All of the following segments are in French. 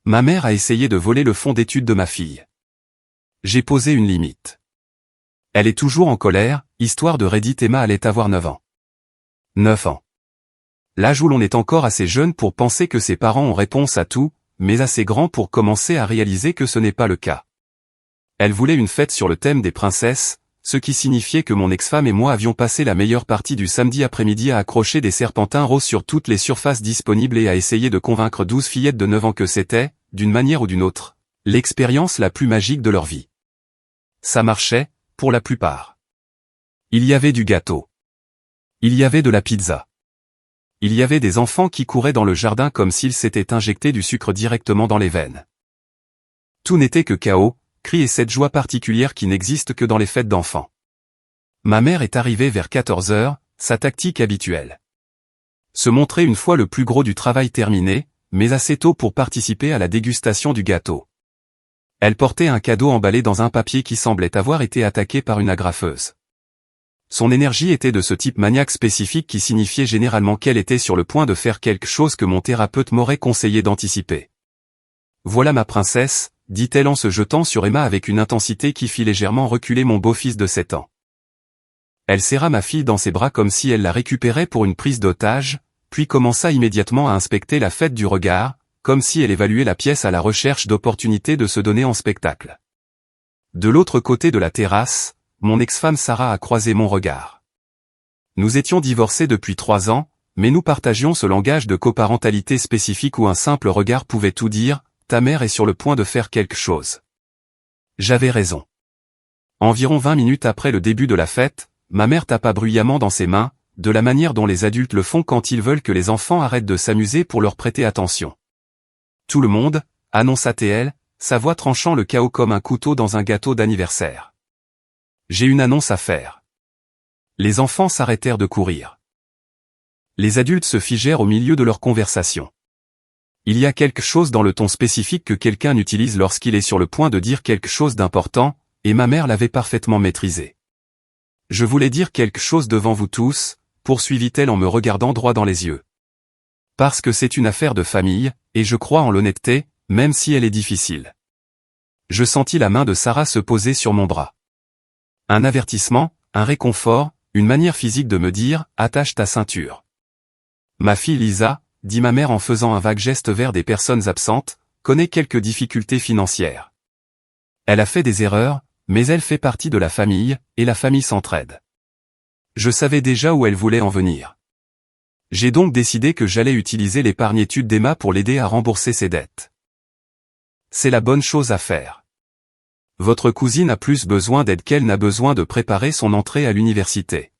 Ma mère a essayé de voler le fonds d'études de ma fille. J'ai posé une limite. Elle est toujours en colère, histoire de Reddit. Emma allait avoir 9 ans. 9 ans. L'âge où l'on est encore assez jeune pour penser que ses parents ont réponse à tout, mais assez grand pour commencer à réaliser que ce n'est pas le cas. Elle voulait une fête sur le thème des princesses, ce qui signifiait que mon ex-femme et moi avions passé la meilleure partie du samedi après-midi à accrocher des serpentins roses sur toutes les surfaces disponibles et à essayer de convaincre 12 fillettes de 9 ans que c'était, d'une manière ou d'une autre, l'expérience la plus magique de leur vie. Ça marchait, pour la plupart. Il y avait du gâteau. Il y avait de la pizza. Il y avait des enfants qui couraient dans le jardin comme s'ils s'étaient injectés du sucre directement dans les veines. Tout n'était que chaos, cris et cette joie particulière qui n'existe que dans les fêtes d'enfants. Ma mère est arrivée vers 14 heures, sa tactique habituelle. Se montrer une fois le plus gros du travail terminé, mais assez tôt pour participer à la dégustation du gâteau. Elle portait un cadeau emballé dans un papier qui semblait avoir été attaqué par une agrafeuse. Son énergie était de ce type maniaque spécifique qui signifiait généralement qu'elle était sur le point de faire quelque chose que mon thérapeute m'aurait conseillé d'anticiper. « Voilà ma princesse », dit-elle en se jetant sur Emma avec une intensité qui fit légèrement reculer mon beau-fils de 7 ans. Elle serra ma fille dans ses bras comme si elle la récupérait pour une prise d'otage, puis commença immédiatement à inspecter la fête du regard, comme si elle évaluait la pièce à la recherche d'opportunités de se donner en spectacle. De l'autre côté de la terrasse, mon ex-femme Sarah a croisé mon regard. Nous étions divorcés depuis 3 ans, mais nous partagions ce langage de coparentalité spécifique où un simple regard pouvait tout dire, ta mère est sur le point de faire quelque chose. J'avais raison. Environ 20 minutes après le début de la fête, ma mère tapa bruyamment dans ses mains, de la manière dont les adultes le font quand ils veulent que les enfants arrêtent de s'amuser pour leur prêter attention. Tout le monde, annonça-t-elle, sa voix tranchant le chaos comme un couteau dans un gâteau d'anniversaire. J'ai une annonce à faire. Les enfants s'arrêtèrent de courir. Les adultes se figèrent au milieu de leur conversation. Il y a quelque chose dans le ton spécifique que quelqu'un utilise lorsqu'il est sur le point de dire quelque chose d'important, et ma mère l'avait parfaitement maîtrisé. Je voulais dire quelque chose devant vous tous, poursuivit-elle en me regardant droit dans les yeux. Parce que c'est une affaire de famille, et je crois en l'honnêteté, même si elle est difficile. Je sentis la main de Sarah se poser sur mon bras. Un avertissement, un réconfort, une manière physique de me dire « attache ta ceinture ». Ma fille Lisa, dit ma mère en faisant un vague geste vers des personnes absentes, connaît quelques difficultés financières. Elle a fait des erreurs, mais elle fait partie de la famille, et la famille s'entraide. Je savais déjà où elle voulait en venir. J'ai donc décidé que j'allais utiliser l'épargne études d'Emma pour l'aider à rembourser ses dettes. C'est la bonne chose à faire. Votre cousine a plus besoin d'aide qu'elle n'a besoin de préparer son entrée à l'université.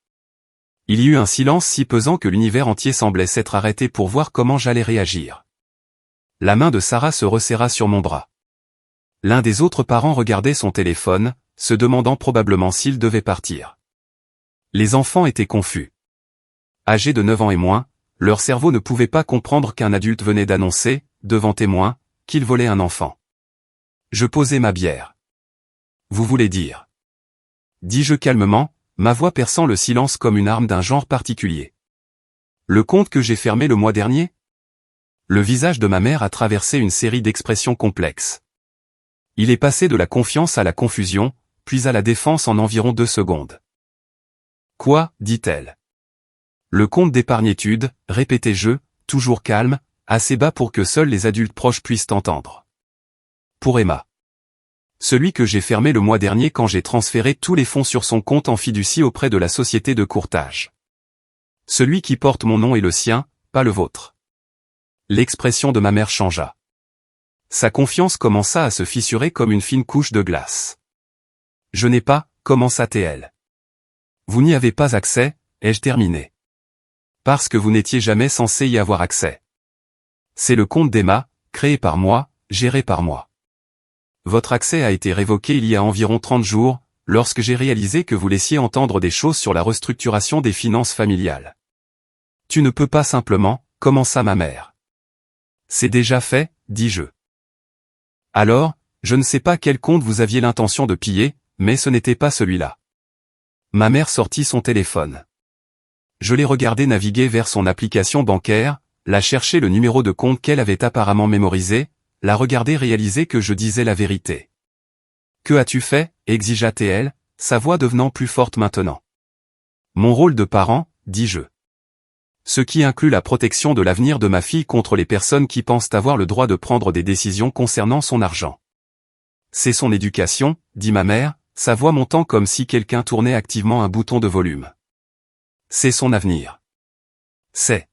Il y eut un silence si pesant que l'univers entier semblait s'être arrêté pour voir comment j'allais réagir. La main de Sarah se resserra sur mon bras. L'un des autres parents regardait son téléphone, se demandant probablement s'il devait partir. Les enfants étaient confus. Âgés de 9 ans et moins, leur cerveau ne pouvait pas comprendre qu'un adulte venait d'annoncer, devant témoins, qu'il volait un enfant. Je posai ma bière. Vous voulez dire? Dis-je calmement, ma voix perçant le silence comme une arme d'un genre particulier. Le compte que j'ai fermé le mois dernier? Le visage de ma mère a traversé une série d'expressions complexes. Il est passé de la confiance à la confusion, puis à la défense en environ 2 secondes. Quoi, dit-elle. Le compte d'épargne études, répétai-je, toujours calme, assez bas pour que seuls les adultes proches puissent entendre. Pour Emma. Celui que j'ai fermé le mois dernier quand j'ai transféré tous les fonds sur son compte en fiducie auprès de la société de courtage. Celui qui porte mon nom est le sien, pas le vôtre. L'expression de ma mère changea. Sa confiance commença à se fissurer comme une fine couche de glace. Je n'ai pas, commença-t-elle. Vous n'y avez pas accès, ai-je terminé. Parce que vous n'étiez jamais censé y avoir accès. C'est le compte d'Emma, créé par moi, géré par moi. Votre accès a été révoqué il y a environ 30 jours, lorsque j'ai réalisé que vous laissiez entendre des choses sur la restructuration des finances familiales. Tu ne peux pas simplement, commença ma mère. C'est déjà fait, dis-je. Alors, je ne sais pas quel compte vous aviez l'intention de piller, mais ce n'était pas celui-là. Ma mère sortit son téléphone. Je l'ai regardé naviguer vers son application bancaire, la chercher le numéro de compte qu'elle avait apparemment mémorisé, la regarder réaliser que je disais la vérité. Que as-tu fait, exigea-t-elle, sa voix devenant plus forte maintenant. Mon rôle de parent, dis-je. Ce qui inclut la protection de l'avenir de ma fille contre les personnes qui pensent avoir le droit de prendre des décisions concernant son argent. C'est son éducation, dit ma mère, sa voix montant comme si quelqu'un tournait activement un bouton de volume. C'est son avenir. C'est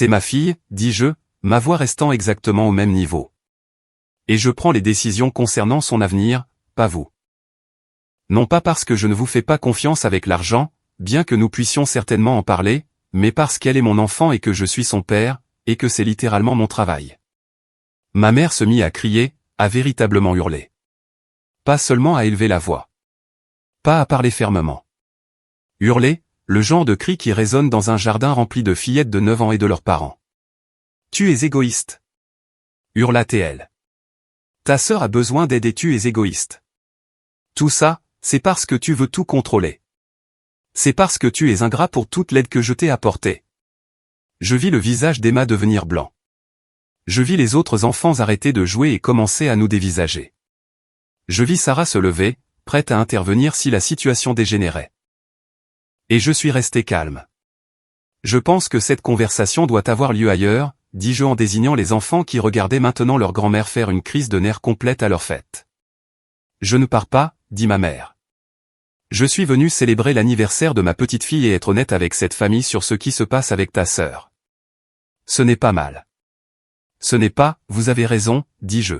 ma fille, dis-je, ma voix restant exactement au même niveau. Et je prends les décisions concernant son avenir, pas vous. Non pas parce que je ne vous fais pas confiance avec l'argent, bien que nous puissions certainement en parler, mais parce qu'elle est mon enfant et que je suis son père, et que c'est littéralement mon travail. Ma mère se mit à crier, à véritablement hurler. Pas seulement à élever la voix. Pas à parler fermement. Hurler, le genre de cri qui résonne dans un jardin rempli de fillettes de 9 ans et de leurs parents. Tu es égoïste. Hurla-t-elle. Ta sœur a besoin d'aide et tu es égoïste. Tout ça, c'est parce que tu veux tout contrôler. C'est parce que tu es ingrat pour toute l'aide que je t'ai apportée. Je vis le visage d'Emma devenir blanc. Je vis les autres enfants arrêter de jouer et commencer à nous dévisager. Je vis Sarah se lever, prête à intervenir si la situation dégénérait. Et je suis resté calme. Je pense que cette conversation doit avoir lieu ailleurs, dis-je en désignant les enfants qui regardaient maintenant leur grand-mère faire une crise de nerfs complète à leur fête. Je ne pars pas, dit ma mère. Je suis venu célébrer l'anniversaire de ma petite fille et être honnête avec cette famille sur ce qui se passe avec ta sœur. Ce n'est pas mal. Ce n'est pas, vous avez raison, dis-je.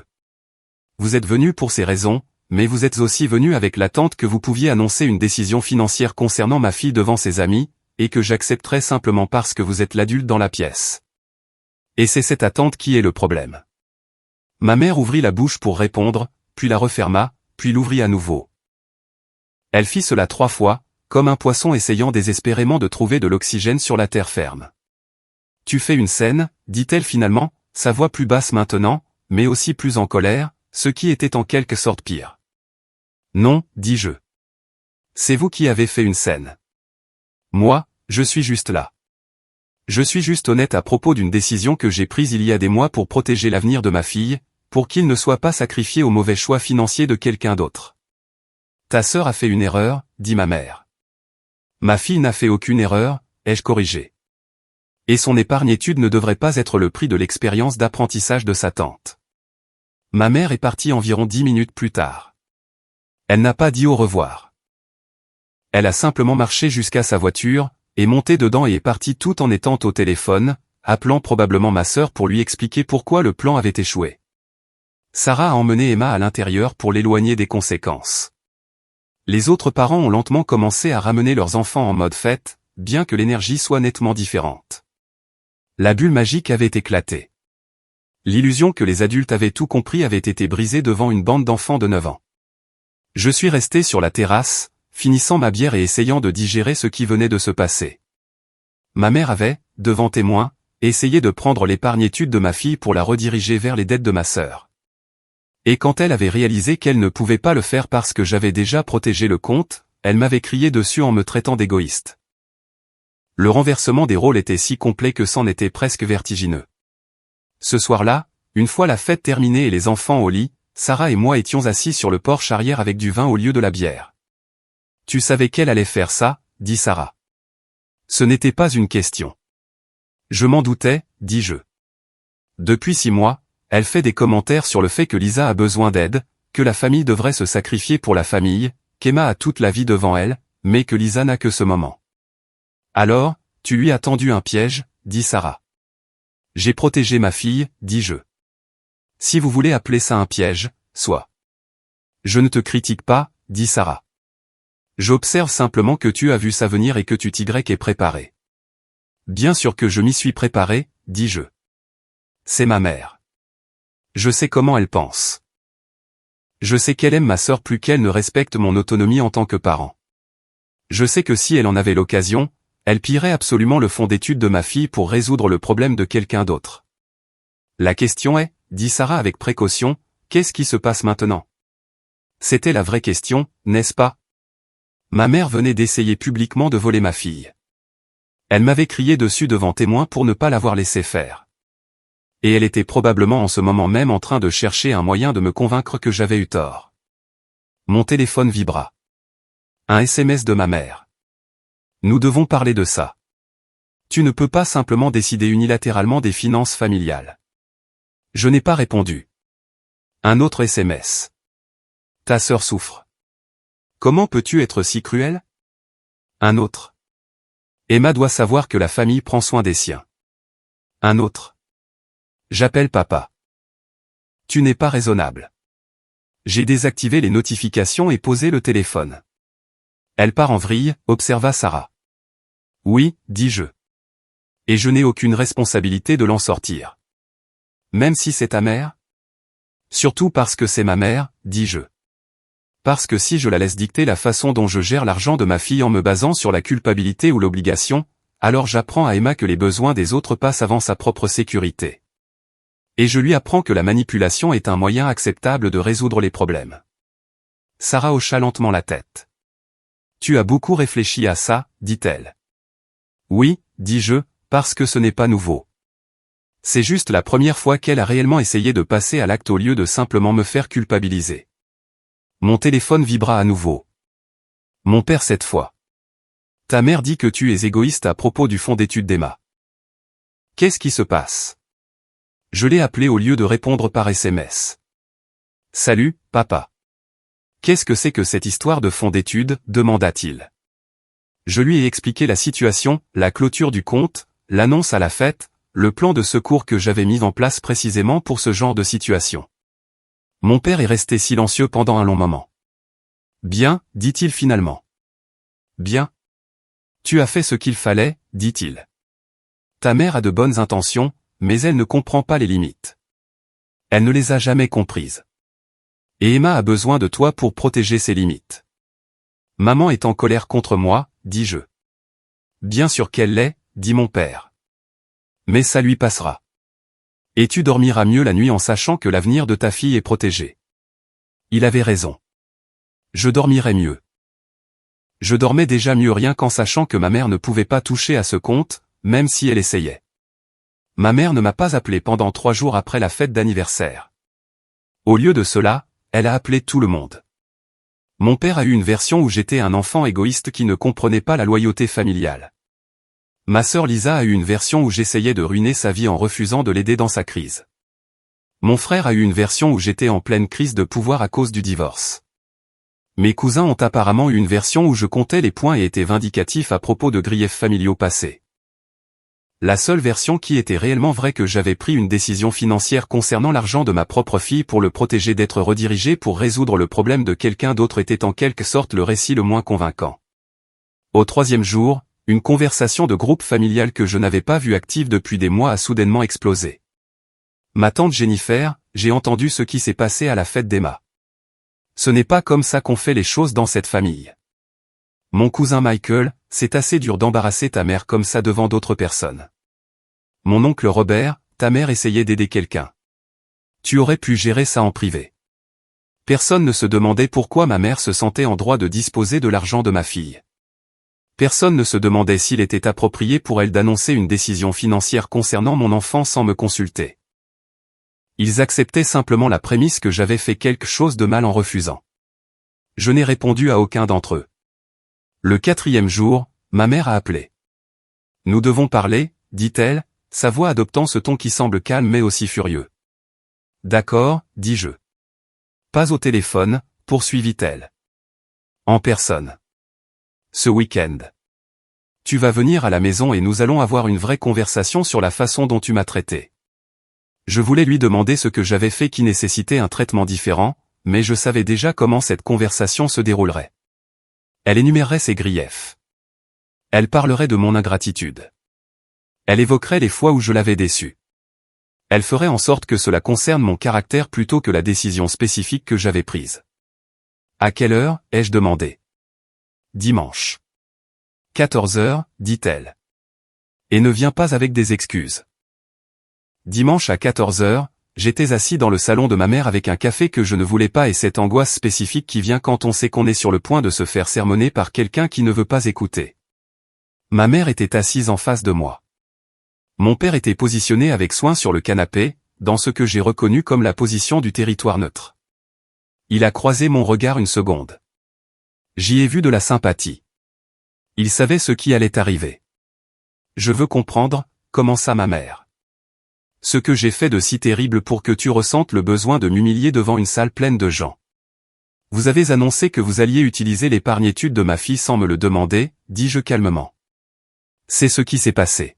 Vous êtes venu pour ces raisons, mais vous êtes aussi venu avec l'attente que vous pouviez annoncer une décision financière concernant ma fille devant ses amis, et que j'accepterais simplement parce que vous êtes l'adulte dans la pièce. Et c'est cette attente qui est le problème. Ma mère ouvrit la bouche pour répondre, puis la referma, puis l'ouvrit à nouveau. Elle fit cela 3 fois, comme un poisson essayant désespérément de trouver de l'oxygène sur la terre ferme. Tu fais une scène, dit-elle finalement, sa voix plus basse maintenant, mais aussi plus en colère, ce qui était en quelque sorte pire. Non, dis-je. C'est vous qui avez fait une scène. Moi, je suis juste là. Je suis juste honnête à propos d'une décision que j'ai prise il y a des mois pour protéger l'avenir de ma fille, pour qu'il ne soit pas sacrifié au mauvais choix financier de quelqu'un d'autre. Ta sœur a fait une erreur, dit ma mère. Ma fille n'a fait aucune erreur, ai-je corrigé. Et son épargne-études ne devrait pas être le prix de l'expérience d'apprentissage de sa tante. Ma mère est partie environ 10 minutes plus tard. Elle n'a pas dit au revoir. Elle a simplement marché jusqu'à sa voiture, est montée dedans et est partie tout en étant au téléphone, appelant probablement ma sœur pour lui expliquer pourquoi le plan avait échoué. Sarah a emmené Emma à l'intérieur pour l'éloigner des conséquences. Les autres parents ont lentement commencé à ramener leurs enfants en mode fête, bien que l'énergie soit nettement différente. La bulle magique avait éclaté. L'illusion que les adultes avaient tout compris avait été brisée devant une bande d'enfants de 9 ans. Je suis resté sur la terrasse, finissant ma bière et essayant de digérer ce qui venait de se passer. Ma mère avait, devant témoin, essayé de prendre l'épargne-études de ma fille pour la rediriger vers les dettes de ma sœur. Et quand elle avait réalisé qu'elle ne pouvait pas le faire parce que j'avais déjà protégé le compte, elle m'avait crié dessus en me traitant d'égoïste. Le renversement des rôles était si complet que c'en était presque vertigineux. Ce soir-là, une fois la fête terminée et les enfants au lit, Sarah et moi étions assis sur le porche arrière avec du vin au lieu de la bière. Tu savais qu'elle allait faire ça, dit Sarah. Ce n'était pas une question. Je m'en doutais, dis-je. Depuis 6 mois, elle fait des commentaires sur le fait que Lisa a besoin d'aide, que la famille devrait se sacrifier pour la famille, qu'Emma a toute la vie devant elle, mais que Lisa n'a que ce moment. Alors, tu lui as tendu un piège, dit Sarah. J'ai protégé ma fille, dis-je. Si vous voulez appeler ça un piège, soit. Je ne te critique pas, dit Sarah. J'observe simplement que tu as vu ça venir et que tu t'y es préparé. Bien sûr que je m'y suis préparé, dis-je. C'est ma mère. Je sais comment elle pense. Je sais qu'elle aime ma sœur plus qu'elle ne respecte mon autonomie en tant que parent. Je sais que si elle en avait l'occasion, elle pillerait absolument le fond d'études de ma fille pour résoudre le problème de quelqu'un d'autre. La question est, dit Sarah avec précaution, qu'est-ce qui se passe maintenant? C'était la vraie question, n'est-ce pas? Ma mère venait d'essayer publiquement de voler ma fille. Elle m'avait crié dessus devant témoin pour ne pas l'avoir laissé faire. Et elle était probablement en ce moment même en train de chercher un moyen de me convaincre que j'avais eu tort. Mon téléphone vibra. Un SMS de ma mère. Nous devons parler de ça. Tu ne peux pas simplement décider unilatéralement des finances familiales. Je n'ai pas répondu. Un autre SMS. Ta sœur souffre. Comment peux-tu être si cruel? Un autre. Emma doit savoir que la famille prend soin des siens. Un autre. J'appelle papa. Tu n'es pas raisonnable. J'ai désactivé les notifications et posé le téléphone. Elle part en vrille, observa Sarah. Oui, dis-je. Et je n'ai aucune responsabilité de l'en sortir. Même si c'est ta mère? Surtout parce que c'est ma mère, dis-je. Parce que si je la laisse dicter la façon dont je gère l'argent de ma fille en me basant sur la culpabilité ou l'obligation, alors j'apprends à Emma que les besoins des autres passent avant sa propre sécurité. Et je lui apprends que la manipulation est un moyen acceptable de résoudre les problèmes. Sarah hocha lentement la tête. Tu as beaucoup réfléchi à ça, dit-elle. Oui, dis-je, parce que ce n'est pas nouveau. C'est juste la première fois qu'elle a réellement essayé de passer à l'acte au lieu de simplement me faire culpabiliser. Mon téléphone vibra à nouveau. Mon père cette fois. Ta mère dit que tu es égoïste à propos du fonds d'études d'Emma. Qu'est-ce qui se passe? Je l'ai appelé au lieu de répondre par SMS. Salut, papa. Qu'est-ce que c'est que cette histoire de fonds d'études, demanda-t-il. Je lui ai expliqué la situation, la clôture du compte, l'annonce à la fête, le plan de secours que j'avais mis en place précisément pour ce genre de situation. Mon père est resté silencieux pendant un long moment. Bien, dit-il finalement. Bien. Tu as fait ce qu'il fallait, dit-il. Ta mère a de bonnes intentions, mais elle ne comprend pas les limites. Elle ne les a jamais comprises. Et Emma a besoin de toi pour protéger ses limites. Maman est en colère contre moi, dis-je. Bien sûr qu'elle l'est, dit mon père. Mais ça lui passera. Et tu dormiras mieux la nuit en sachant que l'avenir de ta fille est protégé. Il avait raison. Je dormirai mieux. Je dormais déjà mieux rien qu'en sachant que ma mère ne pouvait pas toucher à ce compte, même si elle essayait. Ma mère ne m'a pas appelé pendant 3 jours après la fête d'anniversaire. Au lieu de cela, elle a appelé tout le monde. Mon père a eu une version où j'étais un enfant égoïste qui ne comprenait pas la loyauté familiale. Ma sœur Lisa a eu une version où j'essayais de ruiner sa vie en refusant de l'aider dans sa crise. Mon frère a eu une version où j'étais en pleine crise de pouvoir à cause du divorce. Mes cousins ont apparemment eu une version où je comptais les points et étais vindicatif à propos de griefs familiaux passés. La seule version qui était réellement vraie que j'avais pris une décision financière concernant l'argent de ma propre fille pour le protéger d'être redirigé pour résoudre le problème de quelqu'un d'autre était en quelque sorte le récit le moins convaincant. Au 3e jour, une conversation de groupe familial que je n'avais pas vue active depuis des mois a soudainement explosé. Ma tante Jennifer, j'ai entendu ce qui s'est passé à la fête d'Emma. Ce n'est pas comme ça qu'on fait les choses dans cette famille. Mon cousin Michael, c'est assez dur d'embarrasser ta mère comme ça devant d'autres personnes. Mon oncle Robert, ta mère essayait d'aider quelqu'un. Tu aurais pu gérer ça en privé. Personne ne se demandait pourquoi ma mère se sentait en droit de disposer de l'argent de ma fille. Personne ne se demandait s'il était approprié pour elle d'annoncer une décision financière concernant mon enfant sans me consulter. Ils acceptaient simplement la prémisse que j'avais fait quelque chose de mal en refusant. Je n'ai répondu à aucun d'entre eux. Le 4e jour, ma mère a appelé. Nous devons parler, dit-elle, sa voix adoptant ce ton qui semble calme mais aussi furieux. D'accord, dis-je. Pas au téléphone, poursuivit-elle. En personne. Ce week-end. Tu vas venir à la maison et nous allons avoir une vraie conversation sur la façon dont tu m'as traité. Je voulais lui demander ce que j'avais fait qui nécessitait un traitement différent, mais je savais déjà comment cette conversation se déroulerait. Elle énumérerait ses griefs. Elle parlerait de mon ingratitude. Elle évoquerait les fois où je l'avais déçue. Elle ferait en sorte que cela concerne mon caractère plutôt que la décision spécifique que j'avais prise. À quelle heure, ai-je demandé. Dimanche. 14 heures, dit-elle. Et ne viens pas avec des excuses. Dimanche à 14 heures, j'étais assis dans le salon de ma mère avec un café que je ne voulais pas et cette angoisse spécifique qui vient quand on sait qu'on est sur le point de se faire sermonner par quelqu'un qui ne veut pas écouter. Ma mère était assise en face de moi. Mon père était positionné avec soin sur le canapé, dans ce que j'ai reconnu comme la position du territoire neutre. Il a croisé mon regard une seconde. J'y ai vu de la sympathie. Il savait ce qui allait arriver. Je veux comprendre, commença ma mère. Ce que j'ai fait de si terrible pour que tu ressentes le besoin de m'humilier devant une salle pleine de gens. Vous avez annoncé que vous alliez utiliser l'épargne-étude de ma fille sans me le demander, dis-je calmement. C'est ce qui s'est passé.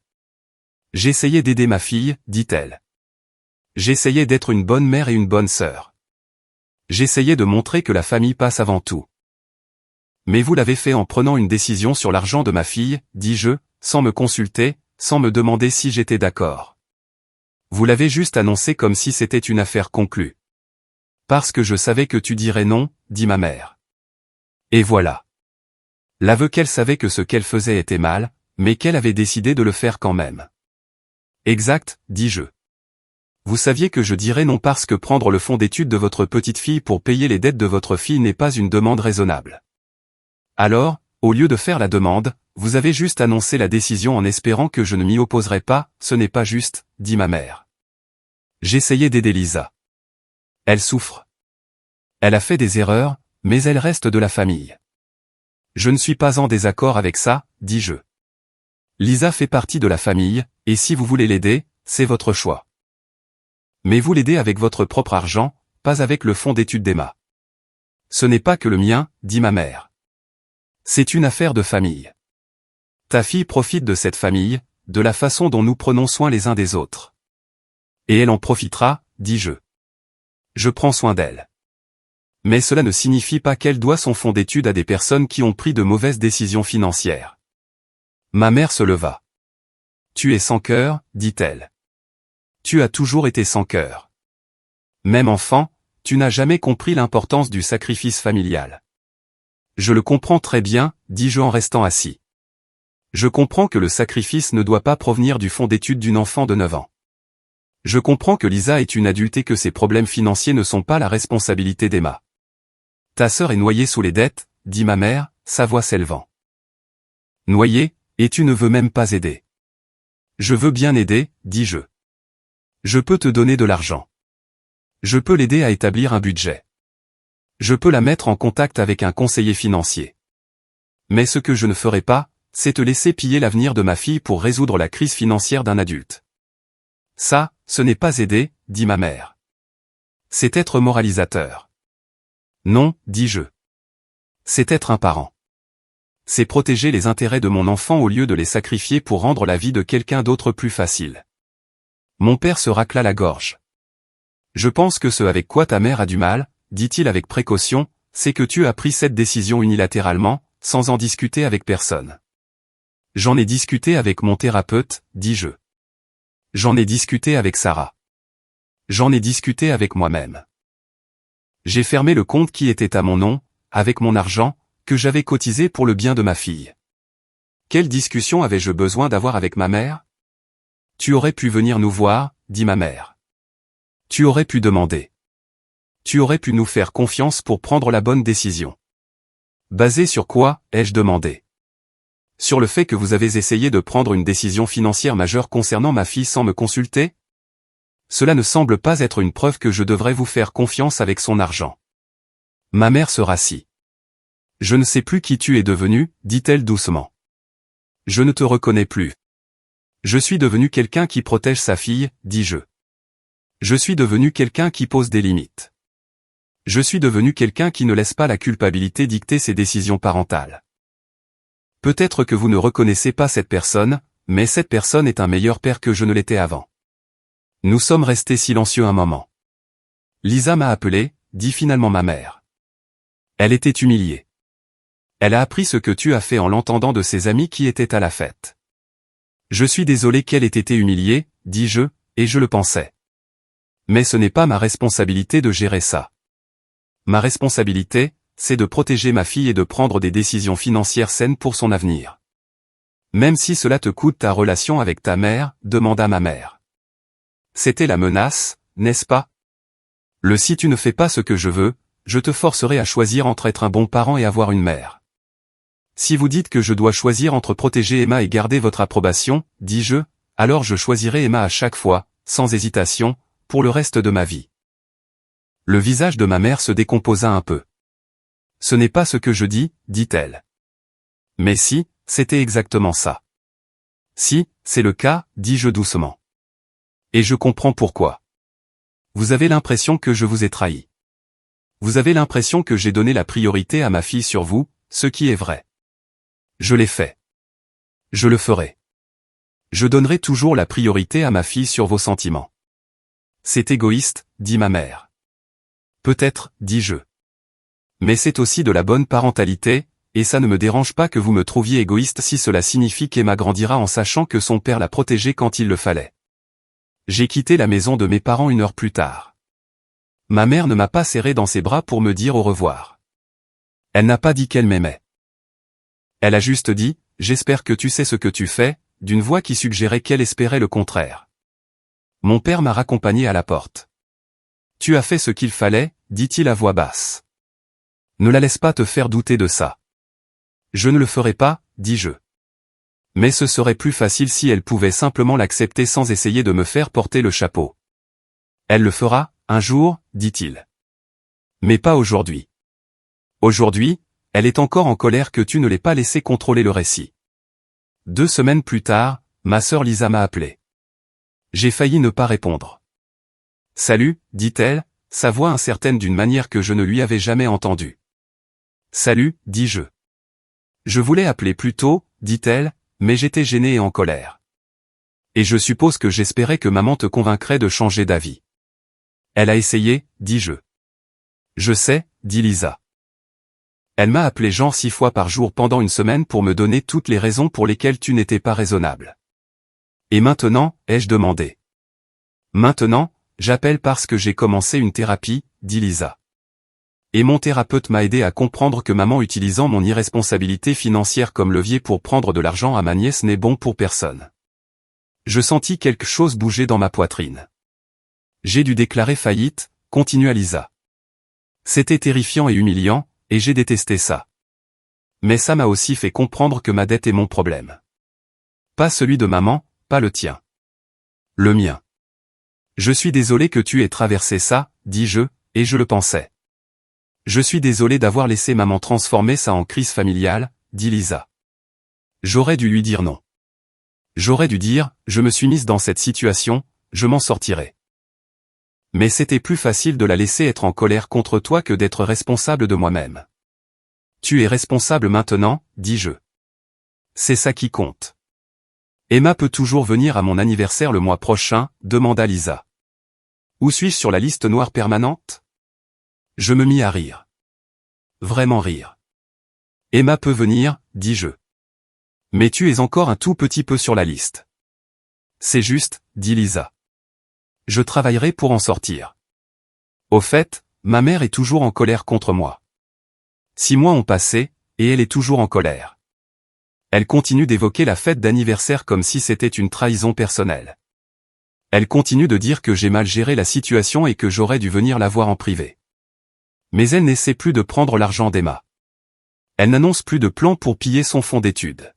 J'essayais d'aider ma fille, dit-elle. J'essayais d'être une bonne mère et une bonne sœur. J'essayais de montrer que la famille passe avant tout. Mais vous l'avez fait en prenant une décision sur l'argent de ma fille, dis-je, sans me consulter, sans me demander si j'étais d'accord. Vous l'avez juste annoncé comme si c'était une affaire conclue. Parce que je savais que tu dirais non, dit ma mère. Et voilà. L'aveu qu'elle savait que ce qu'elle faisait était mal, mais qu'elle avait décidé de le faire quand même. Exact, dis-je. Vous saviez que je dirais non parce que prendre le fonds d'études de votre petite fille pour payer les dettes de votre fille n'est pas une demande raisonnable. Alors, au lieu de faire la demande, vous avez juste annoncé la décision en espérant que je ne m'y opposerais pas, ce n'est pas juste, dit ma mère. J'essayais d'aider Lisa. Elle souffre. Elle a fait des erreurs, mais elle reste de la famille. Je ne suis pas en désaccord avec ça, dis-je. Lisa fait partie de la famille, et si vous voulez l'aider, c'est votre choix. Mais vous l'aidez avec votre propre argent, pas avec le fonds d'études d'Emma. Ce n'est pas que le mien, dit ma mère. C'est une affaire de famille. Ta fille profite de cette famille, de la façon dont nous prenons soin les uns des autres. Et elle en profitera, dis-je. Je prends soin d'elle. Mais cela ne signifie pas qu'elle doit son fonds d'études à des personnes qui ont pris de mauvaises décisions financières. Ma mère se leva. Tu es sans cœur, dit-elle. Tu as toujours été sans cœur. Même enfant, tu n'as jamais compris l'importance du sacrifice familial. Je le comprends très bien, dis-je en restant assis. Je comprends que le sacrifice ne doit pas provenir du fonds d'études d'une enfant de 9 ans. Je comprends que Lisa est une adulte et que ses problèmes financiers ne sont pas la responsabilité d'Emma. Ta sœur est noyée sous les dettes, dit ma mère, sa voix s'élevant. Noyée, et tu ne veux même pas aider. Je veux bien aider, dis-je. Je peux te donner de l'argent. Je peux l'aider à établir un budget. Je peux la mettre en contact avec un conseiller financier. Mais ce que je ne ferai pas, c'est te laisser piller l'avenir de ma fille pour résoudre la crise financière d'un adulte. Ça, ce n'est pas aider, dit ma mère. C'est être moralisateur. Non, dis-je. C'est être un parent. C'est protéger les intérêts de mon enfant au lieu de les sacrifier pour rendre la vie de quelqu'un d'autre plus facile. Mon père se racla la gorge. Je pense que ce avec quoi ta mère a du mal, dit-il avec précaution, c'est que tu as pris cette décision unilatéralement, sans en discuter avec personne. J'en ai discuté avec mon thérapeute, dis-je. J'en ai discuté avec Sarah. J'en ai discuté avec moi-même. J'ai fermé le compte qui était à mon nom, avec mon argent, que j'avais cotisé pour le bien de ma fille. Quelle discussion avais-je besoin d'avoir avec ma mère? Tu aurais pu venir nous voir, dit ma mère. Tu aurais pu demander. Tu aurais pu nous faire confiance pour prendre la bonne décision. Basé sur quoi, ai-je demandé? Sur le fait que vous avez essayé de prendre une décision financière majeure concernant ma fille sans me consulter? Cela ne semble pas être une preuve que je devrais vous faire confiance avec son argent. Ma mère se rassit. Je ne sais plus qui tu es devenu, dit-elle doucement. Je ne te reconnais plus. Je suis devenu quelqu'un qui protège sa fille, dis-je. Je suis devenu quelqu'un qui pose des limites. Je suis devenu quelqu'un qui ne laisse pas la culpabilité dicter ses décisions parentales. Peut-être que vous ne reconnaissez pas cette personne, mais cette personne est un meilleur père que je ne l'étais avant. Nous sommes restés silencieux un moment. Lisa m'a appelé, dit finalement ma mère. Elle était humiliée. Elle a appris ce que tu as fait en l'entendant de ses amis qui étaient à la fête. Je suis désolé qu'elle ait été humiliée, dis-je, et je le pensais. Mais ce n'est pas ma responsabilité de gérer ça. Ma responsabilité, c'est de protéger ma fille et de prendre des décisions financières saines pour son avenir. Même si cela te coûte ta relation avec ta mère, demanda ma mère. C'était la menace, n'est-ce pas? Si tu ne fais pas ce que je veux, je te forcerai à choisir entre être un bon parent et avoir une mère. Si vous dites que je dois choisir entre protéger Emma et garder votre approbation, dis-je, alors je choisirai Emma à chaque fois, sans hésitation, pour le reste de ma vie. Le visage de ma mère se décomposa un peu. Ce n'est pas ce que je dis, dit-elle. Mais si, c'était exactement ça. Si, c'est le cas, dis-je doucement. Et je comprends pourquoi. Vous avez l'impression que je vous ai trahi. Vous avez l'impression que j'ai donné la priorité à ma fille sur vous, ce qui est vrai. Je l'ai fait. Je le ferai. Je donnerai toujours la priorité à ma fille sur vos sentiments. C'est égoïste, dit ma mère. Peut-être, dis-je. Mais c'est aussi de la bonne parentalité, et ça ne me dérange pas que vous me trouviez égoïste si cela signifie qu'Emma grandira en sachant que son père l'a protégée quand il le fallait. J'ai quitté la maison de mes parents 1 heure plus tard. Ma mère ne m'a pas serré dans ses bras pour me dire au revoir. Elle n'a pas dit qu'elle m'aimait. Elle a juste dit, « J'espère que tu sais ce que tu fais », d'une voix qui suggérait qu'elle espérait le contraire. Mon père m'a raccompagné à la porte. « Tu as fait ce qu'il fallait », dit-il à voix basse. « Ne la laisse pas te faire douter de ça. »« Je ne le ferai pas », dis-je. Mais ce serait plus facile si elle pouvait simplement l'accepter sans essayer de me faire porter le chapeau. « Elle le fera, un jour, dit-il. Mais pas aujourd'hui. Aujourd'hui, elle est encore en colère que tu ne l'aies pas laissé contrôler le récit. » 2 semaines plus tard, ma sœur Lisa m'a appelé. J'ai failli ne pas répondre. « Salut, dit-elle, sa voix incertaine d'une manière que je ne lui avais jamais entendue. « Salut, dis-je. Je voulais appeler plus tôt, dit-elle, mais j'étais gêné et en colère. Et je suppose que j'espérais que maman te convaincrait de changer d'avis. Elle a essayé, dis-je. Je sais, dit Lisa. Elle m'a appelé genre 6 fois par jour pendant 1 semaine pour me donner toutes les raisons pour lesquelles tu n'étais pas raisonnable. Et maintenant, ai-je demandé. Maintenant, j'appelle parce que j'ai commencé une thérapie, dit Lisa. Et mon thérapeute m'a aidé à comprendre que maman utilisant mon irresponsabilité financière comme levier pour prendre de l'argent à ma nièce n'est bon pour personne. Je sentis quelque chose bouger dans ma poitrine. J'ai dû déclarer faillite, continua Lisa. C'était terrifiant et humiliant, et j'ai détesté ça. Mais ça m'a aussi fait comprendre que ma dette est mon problème. Pas celui de maman, pas le tien. Le mien. Je suis désolé que tu aies traversé ça, dis-je, et je le pensais. Je suis désolé d'avoir laissé maman transformer ça en crise familiale, dit Lisa. J'aurais dû lui dire non. J'aurais dû dire, je me suis mise dans cette situation, je m'en sortirai. Mais c'était plus facile de la laisser être en colère contre toi que d'être responsable de moi-même. Tu es responsable maintenant, dis-je. C'est ça qui compte. Emma peut toujours venir à mon anniversaire le mois prochain, demanda Lisa. Où suis-je sur la liste noire permanente? Je me mis à rire. Vraiment rire. Emma peut venir, dis-je. Mais tu es encore un tout petit peu sur la liste. C'est juste, dit Lisa. Je travaillerai pour en sortir. Au fait, ma mère est toujours en colère contre moi. 6 mois ont passé, et elle est toujours en colère. Elle continue d'évoquer la fête d'anniversaire comme si c'était une trahison personnelle. Elle continue de dire que j'ai mal géré la situation et que j'aurais dû venir la voir en privé. Mais elle n'essaie plus de prendre l'argent d'Emma. Elle n'annonce plus de plan pour piller son fonds d'études.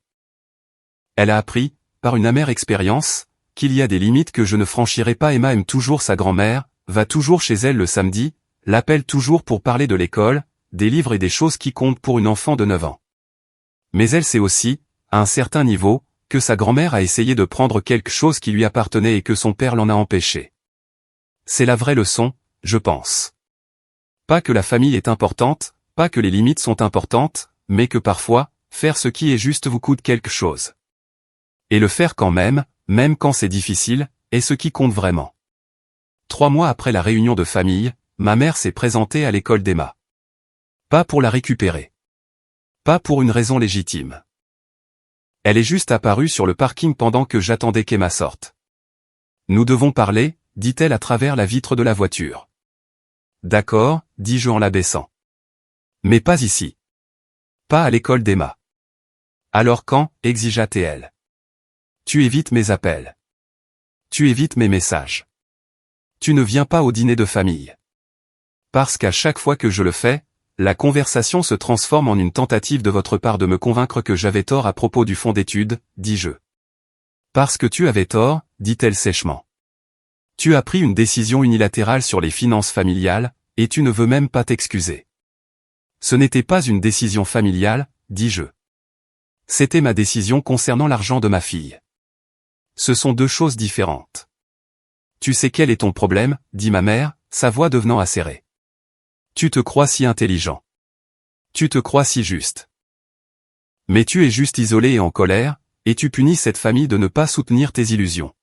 Elle a appris, par une amère expérience, qu'il y a des limites que je ne franchirai pas. Emma aime toujours sa grand-mère, va toujours chez elle le samedi, l'appelle toujours pour parler de l'école, des livres et des choses qui comptent pour une enfant de 9 ans. Mais elle sait aussi, à un certain niveau, que sa grand-mère a essayé de prendre quelque chose qui lui appartenait et que son père l'en a empêché. C'est la vraie leçon, je pense. Pas que la famille est importante, pas que les limites sont importantes, mais que parfois, faire ce qui est juste vous coûte quelque chose. Et le faire quand même quand c'est difficile, est ce qui compte vraiment. 3 mois après la réunion de famille, ma mère s'est présentée à l'école d'Emma. Pas pour la récupérer. Pas pour une raison légitime. Elle est juste apparue sur le parking pendant que j'attendais qu'Emma sorte. Nous devons parler, dit-elle à travers la vitre de la voiture. D'accord, dis-je en la baissant. Mais pas ici. Pas à l'école d'Emma. Alors quand, exigea-t-elle. Tu évites mes appels. Tu évites mes messages. Tu ne viens pas au dîner de famille. Parce qu'à chaque fois que je le fais, la conversation se transforme en une tentative de votre part de me convaincre que j'avais tort à propos du fonds d'études, dis-je. Parce que tu avais tort, dit-elle sèchement. Tu as pris une décision unilatérale sur les finances familiales, et tu ne veux même pas t'excuser. Ce n'était pas une décision familiale, dis-je. C'était ma décision concernant l'argent de ma fille. Ce sont deux choses différentes. Tu sais quel est ton problème, dit ma mère, sa voix devenant acérée. Tu te crois si intelligent. Tu te crois si juste. Mais tu es juste isolé et en colère, et tu punis cette famille de ne pas soutenir tes illusions.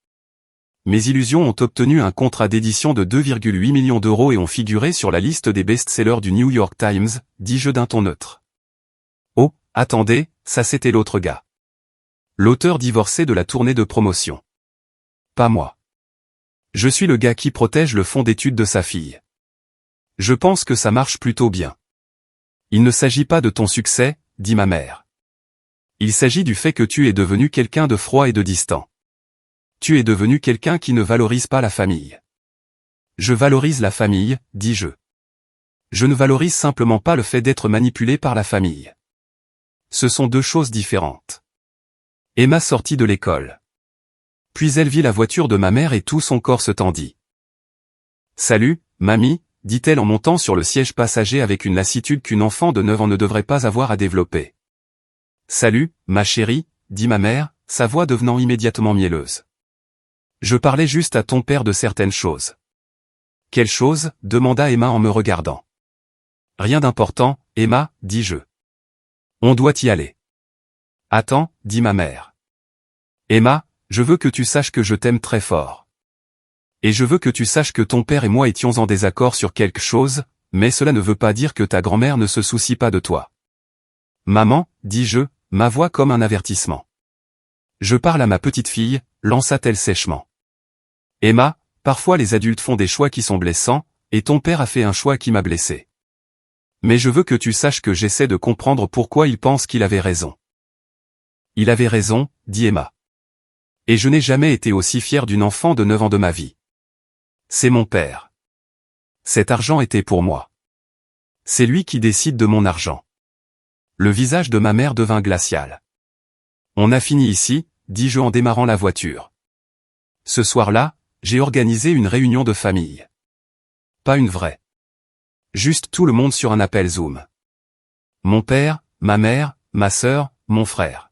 Mes illusions ont obtenu un contrat d'édition de 2,8 millions d'euros et ont figuré sur la liste des best-sellers du New York Times, dis-je d'un ton neutre. Oh, attendez, ça c'était l'autre gars. L'auteur divorcé de la tournée de promotion. Pas moi. Je suis le gars qui protège le fonds d'études de sa fille. Je pense que ça marche plutôt bien. Il ne s'agit pas de ton succès, dit ma mère. Il s'agit du fait que tu es devenu quelqu'un de froid et de distant. Tu es devenu quelqu'un qui ne valorise pas la famille. Je valorise la famille, dis-je. Je ne valorise simplement pas le fait d'être manipulé par la famille. Ce sont deux choses différentes. Emma sortit de l'école. Puis elle vit la voiture de ma mère et tout son corps se tendit. Salut, mamie, dit-elle en montant sur le siège passager avec une lassitude qu'une enfant de 9 ans ne devrait pas avoir à développer. Salut, ma chérie, dit ma mère, sa voix devenant immédiatement mielleuse. Je parlais juste à ton père de certaines choses. Quelle chose, demanda Emma en me regardant. Rien d'important, Emma, dis-je. On doit y aller. Attends, dit ma mère. Emma, je veux que tu saches que je t'aime très fort. Et je veux que tu saches que ton père et moi étions en désaccord sur quelque chose, mais cela ne veut pas dire que ta grand-mère ne se soucie pas de toi. Maman, dis-je, ma voix comme un avertissement. Je parle à ma petite fille, lança-t-elle sèchement. Emma, parfois les adultes font des choix qui sont blessants, et ton père a fait un choix qui m'a blessé. Mais je veux que tu saches que j'essaie de comprendre pourquoi il pense qu'il avait raison. Il avait raison, dit Emma. Et je n'ai jamais été aussi fier d'une enfant de 9 ans de ma vie. C'est mon père. Cet argent était pour moi. C'est lui qui décide de mon argent. Le visage de ma mère devint glacial. On a fini ici, dis-je en démarrant la voiture. Ce soir-là, j'ai organisé une réunion de famille. Pas une vraie. Juste tout le monde sur un appel Zoom. Mon père, ma mère, ma sœur, mon frère.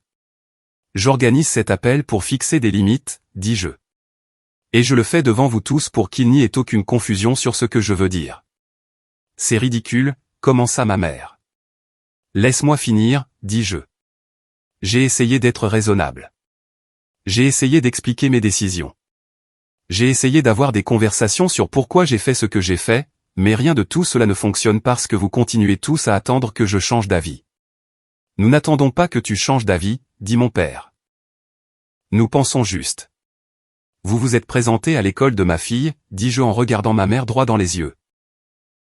J'organise cet appel pour fixer des limites, dis-je. Et je le fais devant vous tous pour qu'il n'y ait aucune confusion sur ce que je veux dire. C'est ridicule, commença ma mère. Laisse-moi finir, dis-je. J'ai essayé d'être raisonnable. J'ai essayé d'expliquer mes décisions. J'ai essayé d'avoir des conversations sur pourquoi j'ai fait ce que j'ai fait, mais rien de tout cela ne fonctionne parce que vous continuez tous à attendre que je change d'avis. Nous n'attendons pas que tu changes d'avis, dit mon père. Nous pensons juste. Vous vous êtes présenté à l'école de ma fille, dis-je en regardant ma mère droit dans les yeux.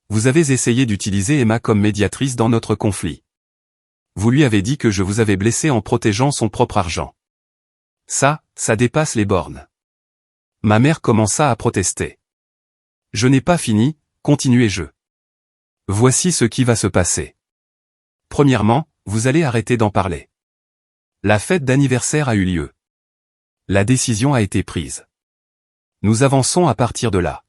Vous avez essayé d'utiliser Emma comme médiatrice dans notre conflit. Vous lui avez dit que je vous avais blessé en protégeant son propre argent. Ça dépasse les bornes. Ma mère commença à protester. Je n'ai pas fini, continuai-je. Voici ce qui va se passer. Premièrement, vous allez arrêter d'en parler. La fête d'anniversaire a eu lieu. La décision a été prise. Nous avançons à partir de là.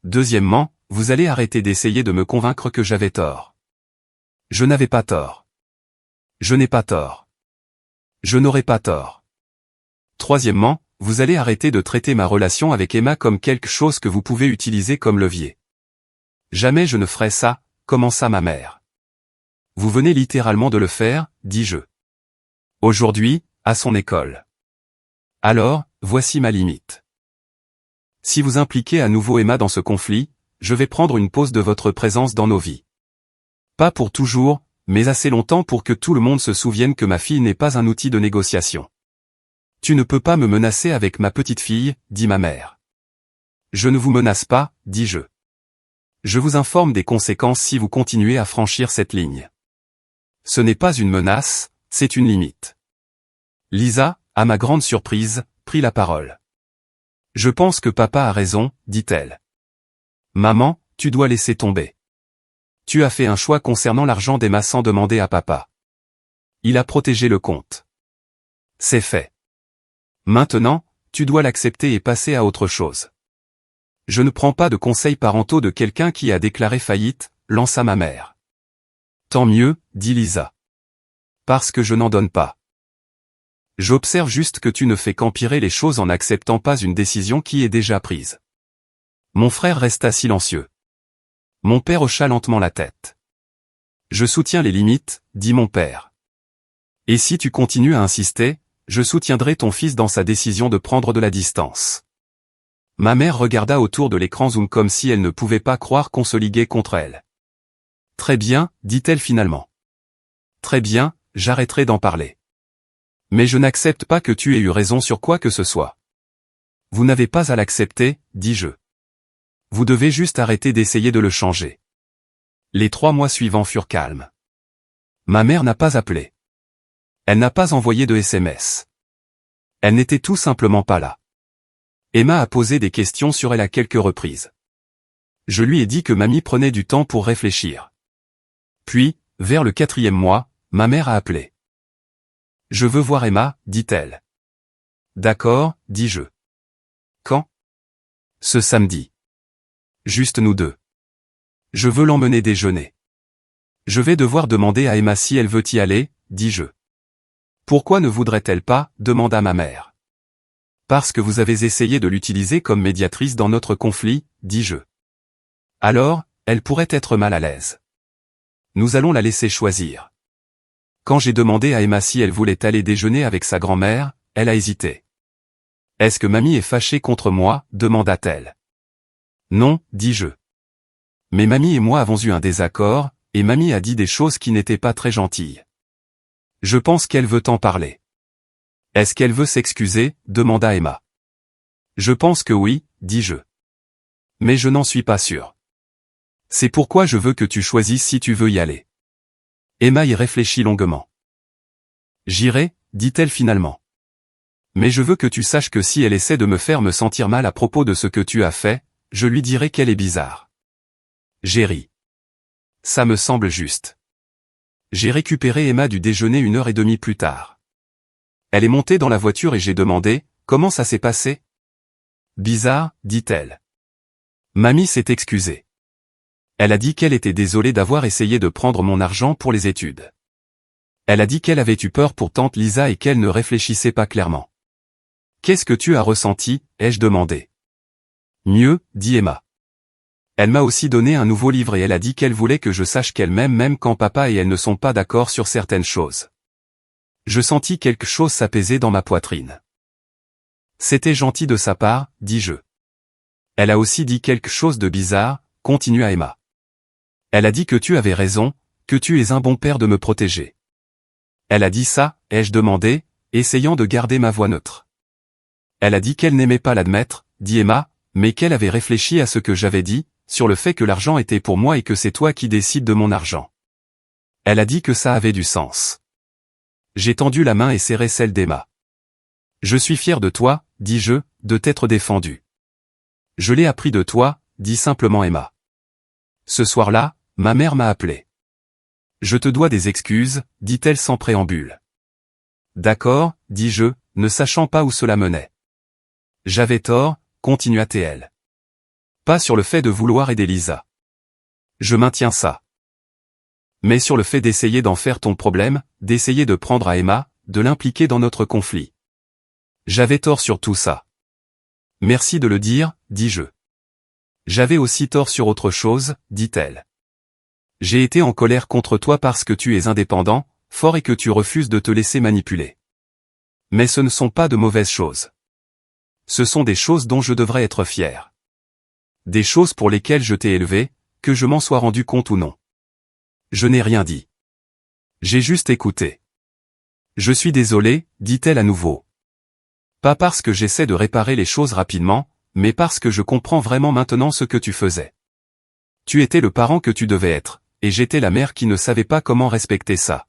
Deuxièmement, vous allez arrêter d'essayer de me convaincre que j'avais tort. Je n'avais pas tort. Je n'ai pas tort. Je n'aurai pas tort. Troisièmement, vous allez arrêter de traiter ma relation avec Emma comme quelque chose que vous pouvez utiliser comme levier. Jamais je ne ferai ça, commença ma mère. Vous venez littéralement de le faire, dis-je. Aujourd'hui, à son école. Alors, voici ma limite. Si vous impliquez à nouveau Emma dans ce conflit, je vais prendre une pause de votre présence dans nos vies. Pas pour toujours, mais assez longtemps pour que tout le monde se souvienne que ma fille n'est pas un outil de négociation. Tu ne peux pas me menacer avec ma petite fille, dit ma mère. Je ne vous menace pas, dis-je. Je vous informe des conséquences si vous continuez à franchir cette ligne. Ce n'est pas une menace, c'est une limite. Lisa, à ma grande surprise, prit la parole. Je pense que papa a raison, dit-elle. Maman, tu dois laisser tomber. Tu as fait un choix concernant l'argent d'Emma sans demander à papa. Il a protégé le compte. C'est fait. Maintenant, tu dois l'accepter et passer à autre chose. Je ne prends pas de conseils parentaux de quelqu'un qui a déclaré faillite, lança ma mère. Tant mieux, dit Lisa. Parce que je n'en donne pas. J'observe juste que tu ne fais qu'empirer les choses en n'acceptant pas une décision qui est déjà prise. Mon frère resta silencieux. Mon père hocha lentement la tête. Je soutiens les limites, dit mon père. Et si tu continues à insister, je soutiendrai ton fils dans sa décision de prendre de la distance. Ma mère regarda autour de l'écran Zoom comme si elle ne pouvait pas croire qu'on se liguait contre elle. Très bien, dit-elle finalement. Très bien, j'arrêterai d'en parler. Mais je n'accepte pas que tu aies eu raison sur quoi que ce soit. Vous n'avez pas à l'accepter, dis-je. Vous devez juste arrêter d'essayer de le changer. Les 3 mois suivants furent calmes. Ma mère n'a pas appelé. Elle n'a pas envoyé de SMS. Elle n'était tout simplement pas là. Emma a posé des questions sur elle à quelques reprises. Je lui ai dit que mamie prenait du temps pour réfléchir. Puis, vers le 4e mois, ma mère a appelé. Je veux voir Emma, dit-elle. D'accord, dis-je. Quand? Ce samedi. Juste nous deux. Je veux l'emmener déjeuner. Je vais devoir demander à Emma si elle veut y aller, dis-je. Pourquoi ne voudrait-elle pas, demanda ma mère. Parce que vous avez essayé de l'utiliser comme médiatrice dans notre conflit, dis-je. Alors, elle pourrait être mal à l'aise. Nous allons la laisser choisir. Quand j'ai demandé à Emma si elle voulait aller déjeuner avec sa grand-mère, elle a hésité. Est-ce que mamie est fâchée contre moi, demanda-t-elle. Non, dis-je. Mais mamie et moi avons eu un désaccord, et mamie a dit des choses qui n'étaient pas très gentilles. Je pense qu'elle veut en parler. Est-ce qu'elle veut s'excuser, demanda Emma. Je pense que oui, dis-je. Mais je n'en suis pas sûr. C'est pourquoi je veux que tu choisisses si tu veux y aller. Emma y réfléchit longuement. J'irai, dit-elle finalement. Mais je veux que tu saches que si elle essaie de me faire me sentir mal à propos de ce que tu as fait, je lui dirai qu'elle est bizarre. J'ai ri. Ça me semble juste. J'ai récupéré Emma du déjeuner 1h30 plus tard. Elle est montée dans la voiture et j'ai demandé, comment ça s'est passé? Bizarre, dit-elle. Mamie s'est excusée. Elle a dit qu'elle était désolée d'avoir essayé de prendre mon argent pour les études. Elle a dit qu'elle avait eu peur pour tante Lisa et qu'elle ne réfléchissait pas clairement. Qu'est-ce que tu as ressenti, ai-je demandé. Mieux, dit Emma. Elle m'a aussi donné un nouveau livre et elle a dit qu'elle voulait que je sache qu'elle m'aime même quand papa et elle ne sont pas d'accord sur certaines choses. Je sentis quelque chose s'apaiser dans ma poitrine. C'était gentil de sa part, dis-je. Elle a aussi dit quelque chose de bizarre, continua Emma. Elle a dit que tu avais raison, que tu es un bon père de me protéger. Elle a dit ça, ai-je demandé, essayant de garder ma voix neutre. Elle a dit qu'elle n'aimait pas l'admettre, dit Emma, mais qu'elle avait réfléchi à ce que j'avais dit, sur le fait que l'argent était pour moi et que c'est toi qui décides de mon argent. Elle a dit que ça avait du sens. J'ai tendu la main et serré celle d'Emma. Je suis fier de toi, dis-je, de t'être défendu. Je l'ai appris de toi, dit simplement Emma. Ce soir-là, ma mère m'a appelé. Je te dois des excuses, dit-elle sans préambule. D'accord, dis-je, ne sachant pas où cela menait. J'avais tort, continua-t-elle. Pas sur le fait de vouloir aider Lisa. Je maintiens ça. Mais sur le fait d'essayer d'en faire ton problème, d'essayer de prendre à Emma, de l'impliquer dans notre conflit. J'avais tort sur tout ça. Merci de le dire, dis-je. J'avais aussi tort sur autre chose, dit-elle. J'ai été en colère contre toi parce que tu es indépendant, fort et que tu refuses de te laisser manipuler. Mais ce ne sont pas de mauvaises choses. Ce sont des choses dont je devrais être fier. Des choses pour lesquelles je t'ai élevé, que je m'en sois rendu compte ou non. Je n'ai rien dit. J'ai juste écouté. Je suis désolé, dit-elle à nouveau. Pas parce que j'essaie de réparer les choses rapidement, mais parce que je comprends vraiment maintenant ce que tu faisais. Tu étais le parent que tu devais être, et j'étais la mère qui ne savait pas comment respecter ça.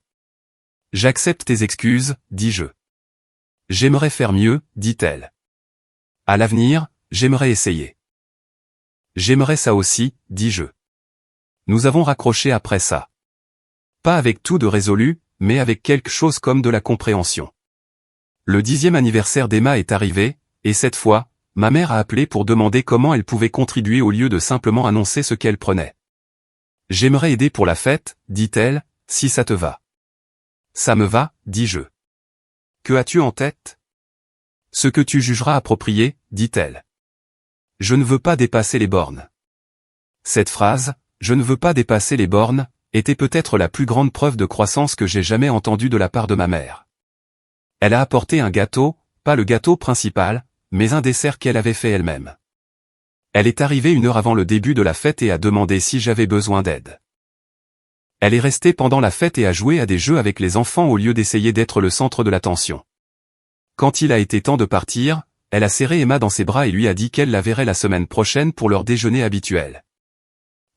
J'accepte tes excuses, dis-je. J'aimerais faire mieux, dit-elle. À l'avenir, j'aimerais essayer. J'aimerais ça aussi, dis-je. Nous avons raccroché après ça. Pas avec tout de résolu, mais avec quelque chose comme de la compréhension. Le 10e anniversaire d'Emma est arrivé, et cette fois, ma mère a appelé pour demander comment elle pouvait contribuer au lieu de simplement annoncer ce qu'elle prenait. J'aimerais aider pour la fête, dit-elle, si ça te va. Ça me va, dis-je. Que as-tu en tête? Ce que tu jugeras approprié, dit-elle. Je ne veux pas dépasser les bornes. Cette phrase, je ne veux pas dépasser les bornes, était peut-être la plus grande preuve de croissance que j'ai jamais entendue de la part de ma mère. Elle a apporté un gâteau, pas le gâteau principal, mais un dessert qu'elle avait fait elle-même. Elle est arrivée 1 heure avant le début de la fête et a demandé si j'avais besoin d'aide. Elle est restée pendant la fête et a joué à des jeux avec les enfants au lieu d'essayer d'être le centre de l'attention. Quand il a été temps de partir, elle a serré Emma dans ses bras et lui a dit qu'elle la verrait la semaine prochaine pour leur déjeuner habituel.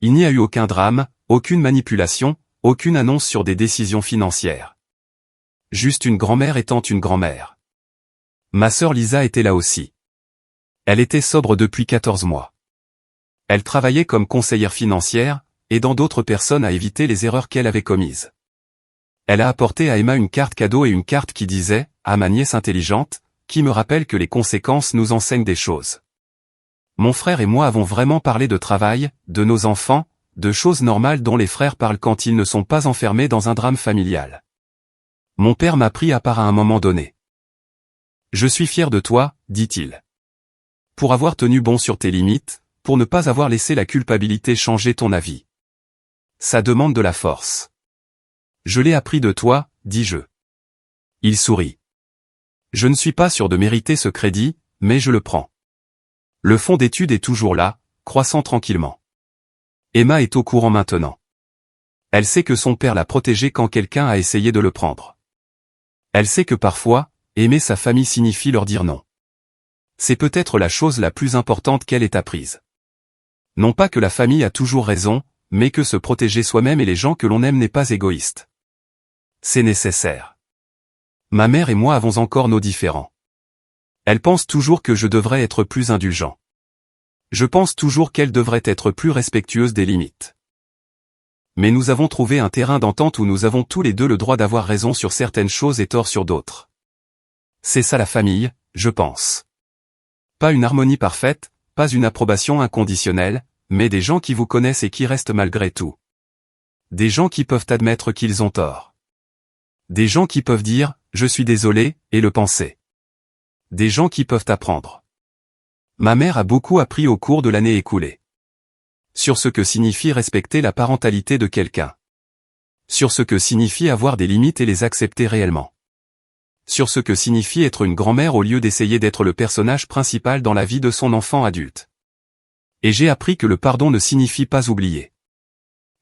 Il n'y a eu aucun drame, aucune manipulation, aucune annonce sur des décisions financières. Juste une grand-mère étant une grand-mère. Ma sœur Lisa était là aussi. Elle était sobre depuis 14 mois. Elle travaillait comme conseillère financière, aidant d'autres personnes à éviter les erreurs qu'elle avait commises. Elle a apporté à Emma une carte cadeau et une carte qui disait « À ma nièce intelligente », qui me rappelle que les conséquences nous enseignent des choses. Mon frère et moi avons vraiment parlé de travail, de nos enfants, de choses normales dont les frères parlent quand ils ne sont pas enfermés dans un drame familial. Mon père m'a pris à part à un moment donné. Je suis fier de toi, dit-il. Pour avoir tenu bon sur tes limites, pour ne pas avoir laissé la culpabilité changer ton avis. Ça demande de la force. Je l'ai appris de toi, dis-je. Il sourit. Je ne suis pas sûr de mériter ce crédit, mais je le prends. Le fonds d'études est toujours là, croissant tranquillement. Emma est au courant maintenant. Elle sait que son père l'a protégé quand quelqu'un a essayé de le prendre. Elle sait que parfois, aimer sa famille signifie leur dire non. C'est peut-être la chose la plus importante qu'elle ait apprise. Non pas que la famille a toujours raison, mais que se protéger soi-même et les gens que l'on aime n'est pas égoïste. C'est nécessaire. Ma mère et moi avons encore nos différends. Elle pense toujours que je devrais être plus indulgent. Je pense toujours qu'elle devrait être plus respectueuse des limites. Mais nous avons trouvé un terrain d'entente où nous avons tous les deux le droit d'avoir raison sur certaines choses et tort sur d'autres. C'est ça la famille, je pense. Pas une harmonie parfaite, pas une approbation inconditionnelle, mais des gens qui vous connaissent et qui restent malgré tout. Des gens qui peuvent admettre qu'ils ont tort. Des gens qui peuvent dire « je suis désolé » et le penser. Des gens qui peuvent apprendre. Ma mère a beaucoup appris au cours de l'année écoulée. Sur ce que signifie respecter la parentalité de quelqu'un. Sur ce que signifie avoir des limites et les accepter réellement. Sur ce que signifie être une grand-mère au lieu d'essayer d'être le personnage principal dans la vie de son enfant adulte. Et j'ai appris que le pardon ne signifie pas oublier.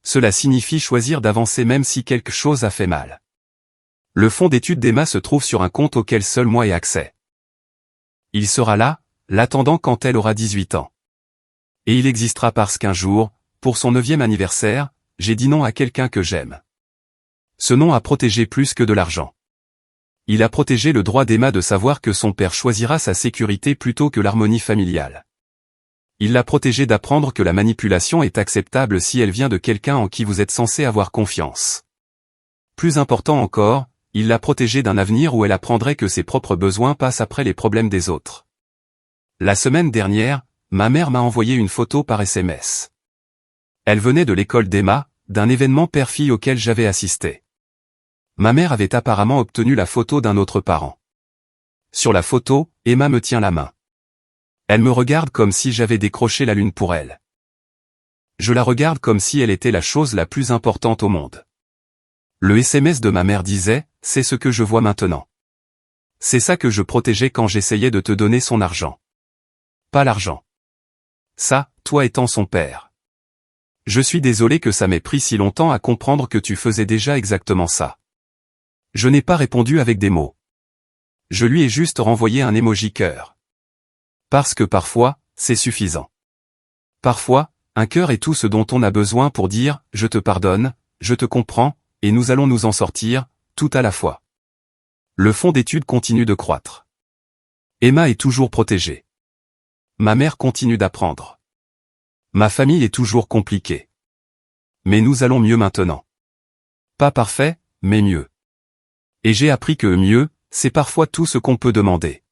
Cela signifie choisir d'avancer même si quelque chose a fait mal. Le fonds d'études d'Emma se trouve sur un compte auquel seul moi ai accès. Il sera là, l'attendant quand elle aura 18 ans. Et il existera parce qu'un jour, pour son 9e anniversaire, j'ai dit non à quelqu'un que j'aime. Ce non a protégé plus que de l'argent. Il a protégé le droit d'Emma de savoir que son père choisira sa sécurité plutôt que l'harmonie familiale. Il l'a protégé d'apprendre que la manipulation est acceptable si elle vient de quelqu'un en qui vous êtes censé avoir confiance. Plus important encore, il l'a protégée d'un avenir où elle apprendrait que ses propres besoins passent après les problèmes des autres. La semaine dernière, ma mère m'a envoyé une photo par SMS. Elle venait de l'école d'Emma, d'un événement père-fille auquel j'avais assisté. Ma mère avait apparemment obtenu la photo d'un autre parent. Sur la photo, Emma me tient la main. Elle me regarde comme si j'avais décroché la lune pour elle. Je la regarde comme si elle était la chose la plus importante au monde. Le SMS de ma mère disait « C'est ce que je vois maintenant. C'est ça que je protégeais quand j'essayais de te donner son argent. Pas l'argent. Ça, toi étant son père. Je suis désolé que ça m'ait pris si longtemps à comprendre que tu faisais déjà exactement ça. Je n'ai pas répondu avec des mots. Je lui ai juste renvoyé un emoji cœur. Parce que parfois, c'est suffisant. Parfois, un cœur est tout ce dont on a besoin pour dire « je te pardonne, je te comprends, et nous allons nous en sortir, tout à la fois ». Le fonds d'études continue de croître. Emma est toujours protégée. Ma mère continue d'apprendre. Ma famille est toujours compliquée. Mais nous allons mieux maintenant. Pas parfait, mais mieux. Et j'ai appris que mieux, C'est parfois tout ce qu'on peut demander.